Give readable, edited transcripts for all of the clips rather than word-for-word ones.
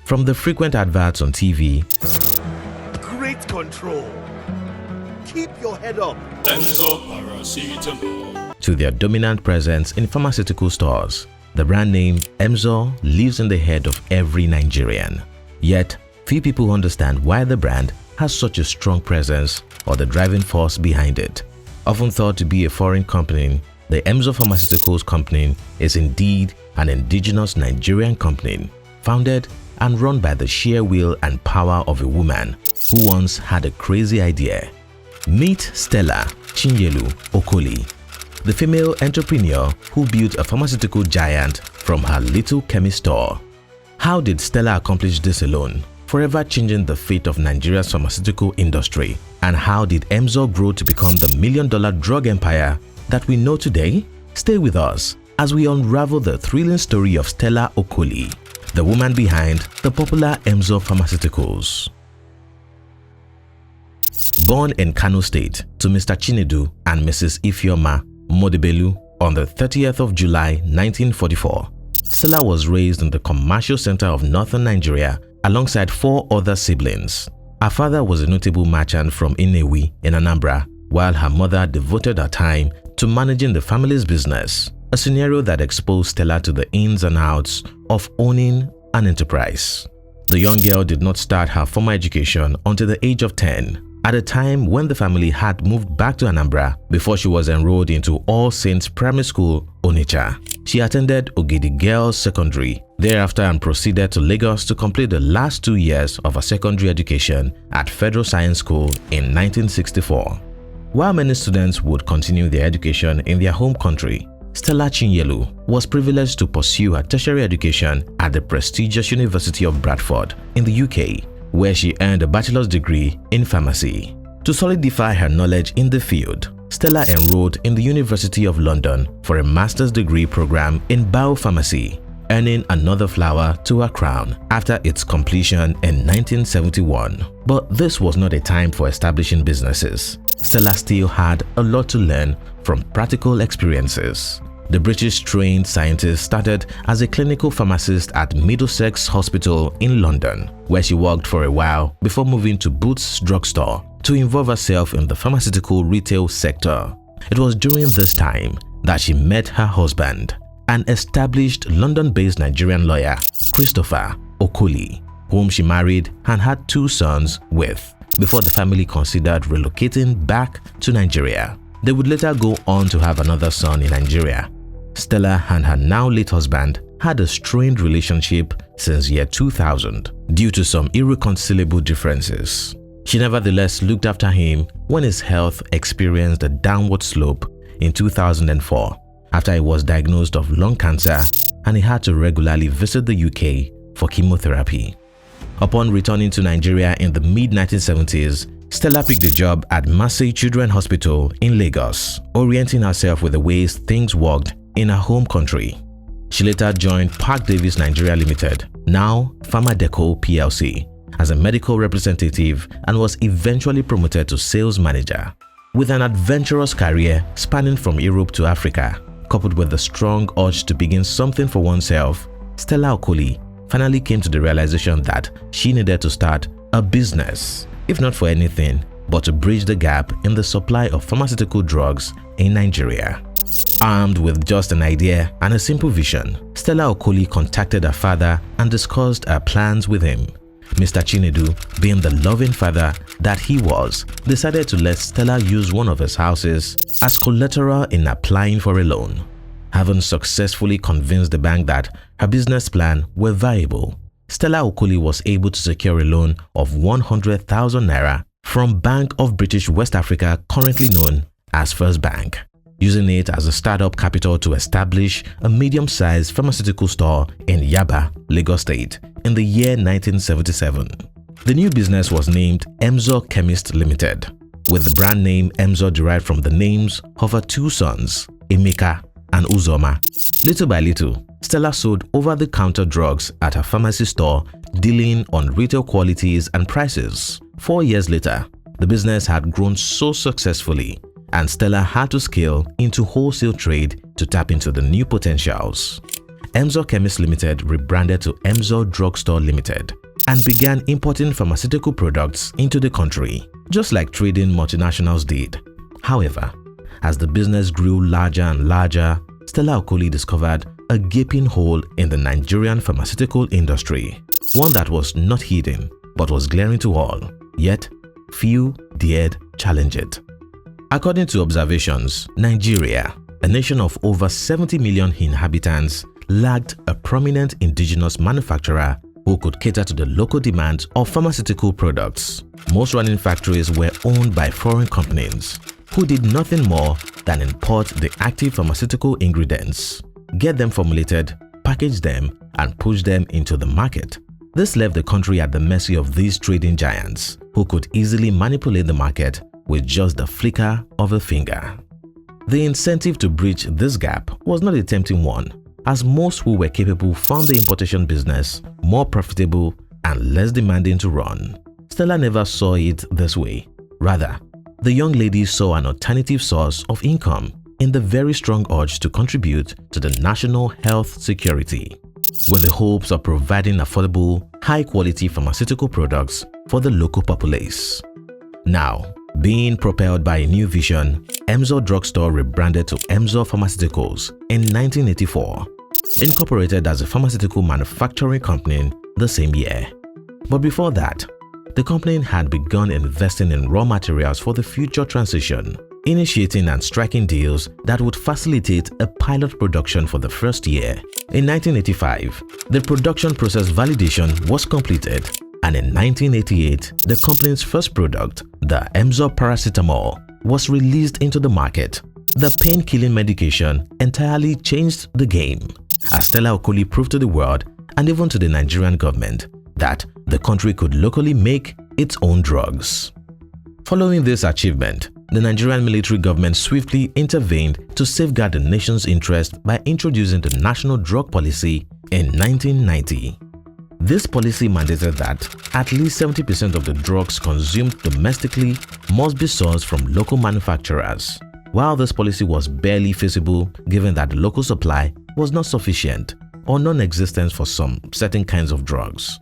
From the frequent adverts on TV, Great control. Keep your head up. Emzor Pharmaceuticals. to their dominant presence in pharmaceutical stores, the brand name Emzor lives in the head of every Nigerian. Yet, few people understand why the brand has such a strong presence or the driving force behind it. Often thought to be a foreign company, the Emzor Pharmaceuticals company is indeed an indigenous Nigerian company, founded and run by the sheer will and power of a woman who once had a crazy idea. Meet Stella Okoli, the female entrepreneur who built a pharmaceutical giant from her little chemist store. How did Stella accomplish this alone, forever changing the fate of Nigeria's pharmaceutical industry? And how did Emzor grow to become the million-dollar drug empire that we know today? Stay with us as we unravel the thrilling story of Stella Okoli, the woman behind the popular Emzor Pharmaceuticals. Born in Kano State to Mr. Chinedu and Mrs. Ifeoma Modibelu on the 30th of July 1944, Stella was raised in the commercial center of northern Nigeria alongside 4 other siblings. Her father was a notable merchant from Inewi in Anambra, while her mother devoted her time to managing the family's business, a scenario that exposed Stella to the ins and outs of owning an enterprise. The young girl did not start her formal education until the age of 10, at a time when the family had moved back to Anambra before she was enrolled into All Saints Primary School, Onitsha. She attended Ogidi Girls Secondary thereafter and proceeded to Lagos to complete the last 2 years of her secondary education at Federal Science School in 1964. While many students would continue their education in their home country, Stella Chinyelu was privileged to pursue her tertiary education at the prestigious University of Bradford in the UK, where she earned a bachelor's degree in pharmacy. To solidify her knowledge in the field, Stella enrolled in the University of London for a master's degree program in biopharmacy, earning another flower to her crown after its completion in 1971. But this was not a time for establishing businesses. Stella still had a lot to learn from practical experiences. The British-trained scientist started as a clinical pharmacist at Middlesex Hospital in London, where she worked for a while before moving to Boots Drugstore to involve herself in the pharmaceutical retail sector. It was during this time that she met her husband, an established London-based Nigerian lawyer, Christopher Okoli, whom she married and had 2 sons with, before the family considered relocating back to Nigeria. They would later go on to have another son in Nigeria. Stella and her now late husband had a strained relationship since year 2000 due to some irreconcilable differences. She nevertheless looked after him when his health experienced a downward slope in 2004 after he was diagnosed of lung cancer and he had to regularly visit the UK for chemotherapy. Upon returning to Nigeria in the mid-1970s, Stella picked a job at Massey Children's Hospital in Lagos, orienting herself with the ways things worked in her home country. She later joined Park Davis Nigeria Limited, now Pharmadeco PLC, as a medical representative and was eventually promoted to sales manager. With an adventurous career spanning from Europe to Africa, coupled with the strong urge to begin something for oneself, Stella Okoli finally came to the realization that she needed to start a business, if not for anything, but to bridge the gap in the supply of pharmaceutical drugs in Nigeria. Armed with just an idea and a simple vision, Stella Okoli contacted her father and discussed her plans with him. Mr. Chinedu, being the loving father that he was, decided to let Stella use one of his houses as collateral in applying for a loan. Having successfully convinced the bank that her business plan were viable, Stella Okoli was able to secure a loan of 100,000 naira from Bank of British West Africa, currently known as First Bank, using it as a startup capital to establish a medium-sized pharmaceutical store in Yaba, Lagos State in the year 1977. The new business was named Emzor Chemist Limited, with the brand name Emzor derived from the names of her 2 sons, Emeka and Uzoma. Little by little, Stella sold over-the-counter drugs at her pharmacy store, dealing on retail qualities and prices. 4 years later, the business had grown so successfully, and Stella had to scale into wholesale trade to tap into the new potentials. Emzor Chemist Limited rebranded to Emzor Drugstore Limited and began importing pharmaceutical products into the country, just like trading multinationals did. However, as the business grew larger and larger, Stella Okoli discovered a gaping hole in the Nigerian pharmaceutical industry, one that was not hidden but was glaring to all, yet few dared challenge it. According to observations, Nigeria, a nation of over 70 million inhabitants, lacked a prominent indigenous manufacturer who could cater to the local demand of pharmaceutical products. Most running factories were owned by foreign companies who did nothing more than import the active pharmaceutical ingredients, get them formulated, package them, and push them into the market. This left the country at the mercy of these trading giants who could easily manipulate the market with just the flicker of a finger. The incentive to bridge this gap was not a tempting one, as most who were capable found the importation business more profitable and less demanding to run. Stella never saw it this way. Rather, the young lady saw an alternative source of income in the very strong urge to contribute to the national health security, with the hopes of providing affordable, high-quality pharmaceutical products for the local populace. Now, being propelled by a new vision, Emzor Drugstore rebranded to Emzor Pharmaceuticals in 1984, incorporated as a pharmaceutical manufacturing company the same year. But before that, the company had begun investing in raw materials for the future transition, initiating and striking deals that would facilitate a pilot production for the first year. In 1985, the production process validation was completed, and in 1988, the company's first product, the Emzor Paracetamol, was released into the market. The pain-killing medication entirely changed the game, as Stella Okoli proved to the world and even to the Nigerian government that the country could locally make its own drugs. Following this achievement, the Nigerian military government swiftly intervened to safeguard the nation's interest by introducing the National Drug Policy in 1990. This policy mandated that at least 70% of the drugs consumed domestically must be sourced from local manufacturers. While this policy was barely feasible given that the local supply was not sufficient or non-existent for some certain kinds of drugs,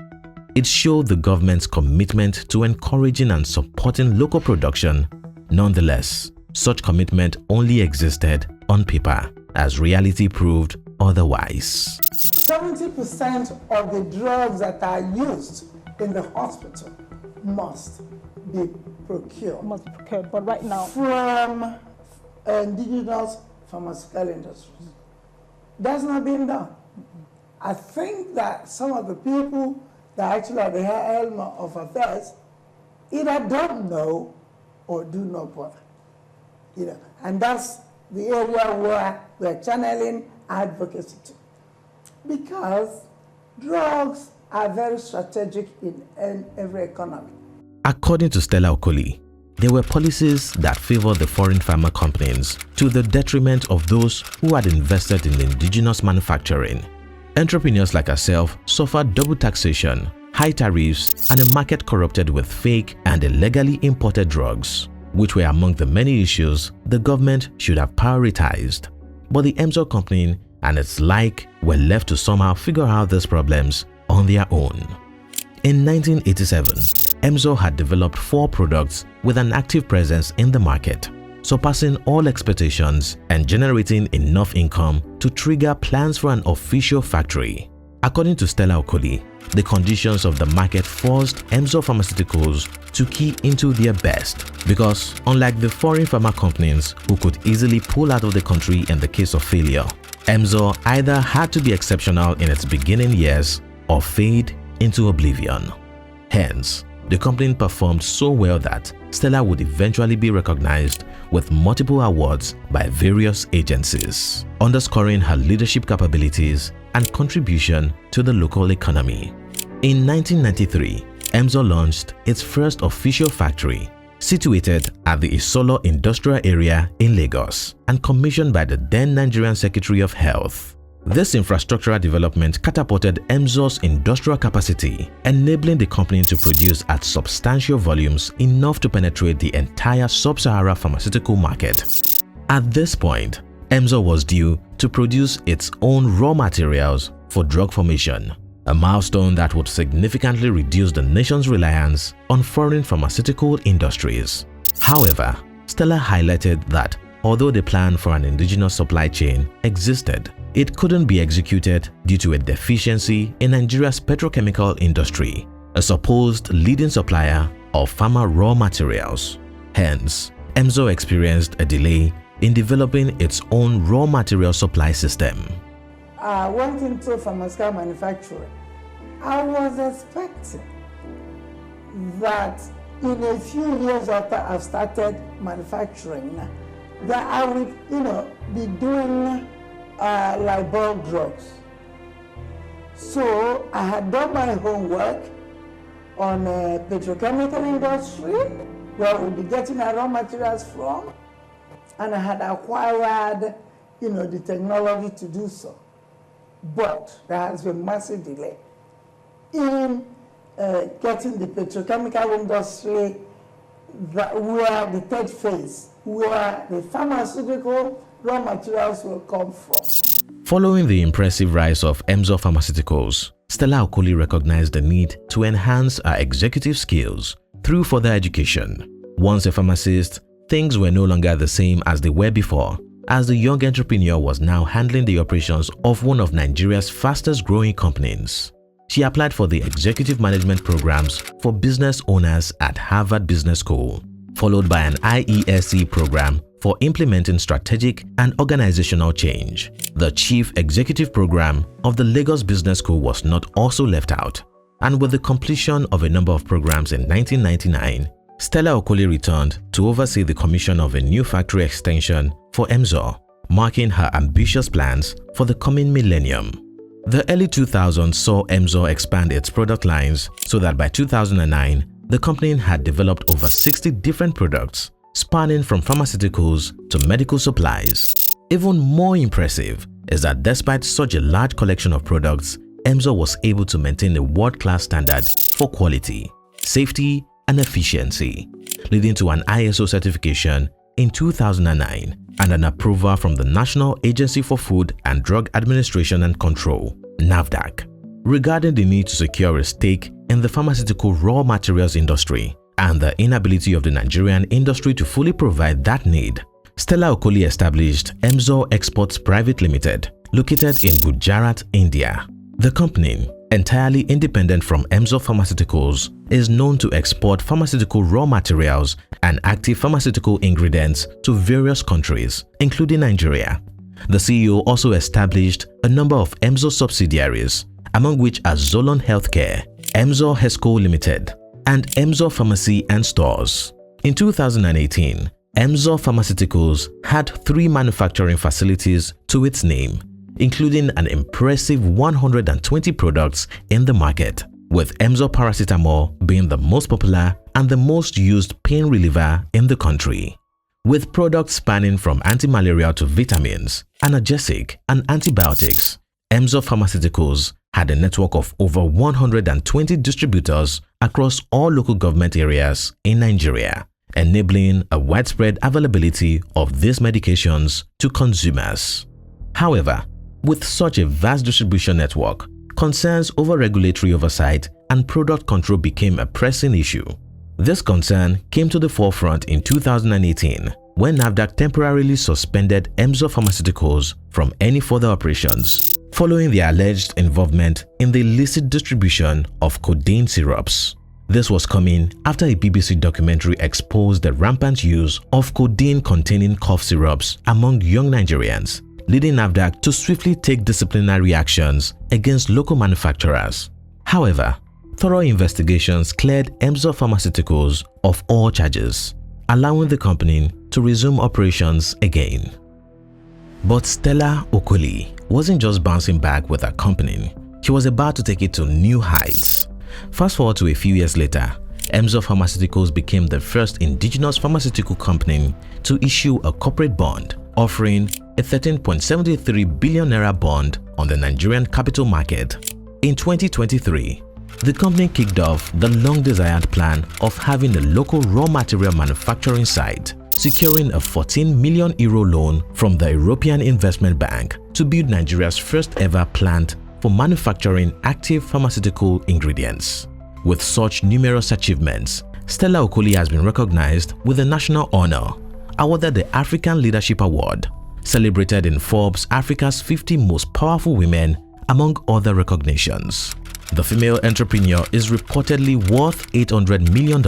it showed the government's commitment to encouraging and supporting local production. Nonetheless, such commitment only existed on paper, as reality proved otherwise. 70% of the drugs that are used in the hospital must be procured. But right now, from indigenous pharmaceutical industries. That's not being done. I think that some of the people that actually are the helm of affairs either don't know or do not bother. And that's the area where we're channeling advocacy to. Because drugs are very strategic in every economy. According to Stella Okoli, there were policies that favored the foreign pharma companies to the detriment of those who had invested in indigenous manufacturing. Entrepreneurs like herself suffered double taxation, high tariffs, and a market corrupted with fake and illegally imported drugs, which were among the many issues the government should have prioritized. But the Emzor company and its like were left to somehow figure out these problems on their own. In 1987, Emzor had developed 4 products with an active presence in the market, surpassing all expectations and generating enough income to trigger plans for an official factory. According to Stella Okoli, the conditions of the market forced Emzor Pharmaceuticals to key into their best because, unlike the foreign pharma companies who could easily pull out of the country in the case of failure, Emzor either had to be exceptional in its beginning years or fade into oblivion. Hence, the company performed so well that Stella would eventually be recognized with multiple awards by various agencies, underscoring her leadership capabilities and contribution to the local economy. In 1993, Emzor launched its first official factory, situated at the Isolo Industrial Area in Lagos and commissioned by the then Nigerian Secretary of Health. This infrastructural development catapulted Emzor's industrial capacity, enabling the company to produce at substantial volumes enough to penetrate the entire sub-Sahara pharmaceutical market. At this point, Emzor was due to produce its own raw materials for drug formation, a milestone that would significantly reduce the nation's reliance on foreign pharmaceutical industries. However, Stella highlighted that although the plan for an indigenous supply chain existed, it couldn't be executed due to a deficiency in Nigeria's petrochemical industry, a supposed leading supplier of pharma raw materials. Hence, Emzor experienced a delay in developing its own raw material supply system. I went into pharmaceutical manufacturing. I was expecting that in a few years after I've started manufacturing, that I would, be doing like bulk drugs. So I had done my homework on the petrochemical industry, where we'll be getting our raw materials from, and I had acquired, the technology to do so. But there has been massive delay in getting the petrochemical industry where the third phase, where the pharmaceutical raw materials will come from. Following the impressive rise of Emzor Pharmaceuticals, Stella Okoli recognized the need to enhance her executive skills through further education. Once a pharmacist, things were no longer the same as they were before, as the young entrepreneur was now handling the operations of one of Nigeria's fastest growing companies. She applied for the executive management programs for business owners at Harvard Business School, followed by an IESE program for implementing strategic and organizational change. The Chief Executive Program of the Lagos Business School was not also left out, and with the completion of a number of programs in 1999, Stella Okoli returned to oversee the commission of a new factory extension for Emzor, marking her ambitious plans for the coming millennium. The early 2000s saw Emzor expand its product lines so that by 2009, the company had developed over 60 different products, spanning from pharmaceuticals to medical supplies. Even more impressive is that despite such a large collection of products, Emzor was able to maintain a world-class standard for quality, safety, and efficiency, leading to an ISO certification in 2009 and an approval from the National Agency for Food and Drug Administration and Control, NAFDAC, regarding the need to secure a stake in the pharmaceutical raw materials industry and the inability of the Nigerian industry to fully provide that need. Stella Okoli established Emzor Exports Private Limited, located in Gujarat, India. The company, entirely independent from Emzor Pharmaceuticals, is known to export pharmaceutical raw materials and active pharmaceutical ingredients to various countries, including Nigeria. The CEO also established a number of Emzor subsidiaries, among which are Zolon Healthcare, Emzor Hesco Limited, and Emzor Pharmacy and Stores. In 2018, Emzor Pharmaceuticals had 3 manufacturing facilities to its name, including an impressive 120 products in the market, with Emzor Paracetamol being the most popular and the most used pain reliever in the country. With products spanning from anti-malarial to vitamins, analgesic, and antibiotics, Emzor Pharmaceuticals had a network of over 120 distributors across all local government areas in Nigeria, enabling a widespread availability of these medications to consumers. However, with such a vast distribution network, concerns over regulatory oversight and product control became a pressing issue. This concern came to the forefront in 2018 when NAFDAC temporarily suspended Emzor Pharmaceuticals from any further operations following their alleged involvement in the illicit distribution of codeine syrups. This was coming after a BBC documentary exposed the rampant use of codeine-containing cough syrups among young Nigerians, leading NAFDAC to swiftly take disciplinary actions against local manufacturers. However, thorough investigations cleared Emzor Pharmaceuticals of all charges, allowing the company to resume operations again. But Stella Okoli wasn't just bouncing back with her company, she was about to take it to new heights. Fast forward to a few years later, Emzor Pharmaceuticals became the first indigenous pharmaceutical company to issue a corporate bond, offering a 13.73 billion naira bond on the Nigerian capital market. In 2023, the company kicked off the long-desired plan of having a local raw material manufacturing site securing a €14 million loan from the European Investment Bank to build Nigeria's first ever plant for manufacturing active pharmaceutical ingredients. With such numerous achievements, Stella Okoli has been recognized with a national honor, awarded the African Leadership Award, celebrated in Forbes' Africa's 50 Most Powerful Women, among other recognitions. The female entrepreneur is reportedly worth $800 million,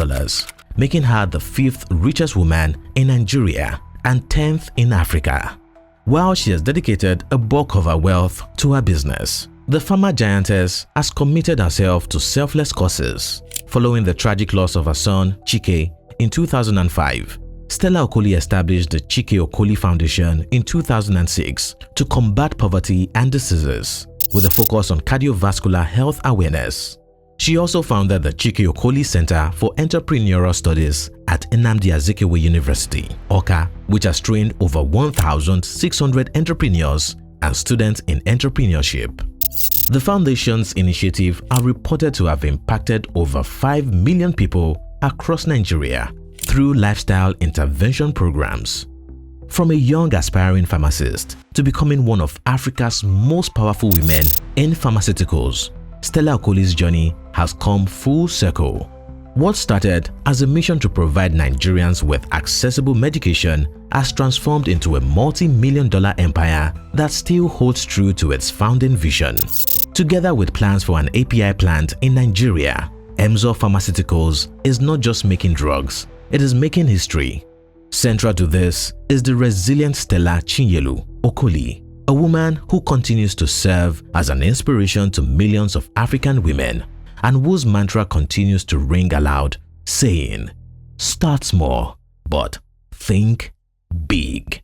making her the 5th richest woman in Nigeria and 10th in Africa. While she has dedicated a bulk of her wealth to her business, the pharma giantess has committed herself to selfless causes. Following the tragic loss of her son, Chike, in 2005, Stella Okoli established the Chike Okoli Foundation in 2006 to combat poverty and diseases, with a focus on cardiovascular health awareness. She also founded the Chike Okoli Center for Entrepreneurial Studies at Nnamdi Azikiwe University, Awka, which has trained over 1,600 entrepreneurs and students in entrepreneurship. The foundation's initiatives are reported to have impacted over 5 million people across Nigeria through lifestyle intervention programs. From a young aspiring pharmacist to becoming one of Africa's most powerful women in pharmaceuticals, Stella Okoli's journey has come full circle. What started as a mission to provide Nigerians with accessible medication has transformed into a multi-million-dollar empire that still holds true to its founding vision. Together with plans for an API plant in Nigeria, Emzor Pharmaceuticals is not just making drugs, it is making history. Central to this is the resilient Stella Okoli, a woman who continues to serve as an inspiration to millions of African women and whose mantra continues to ring aloud, saying, "Start small, but think big."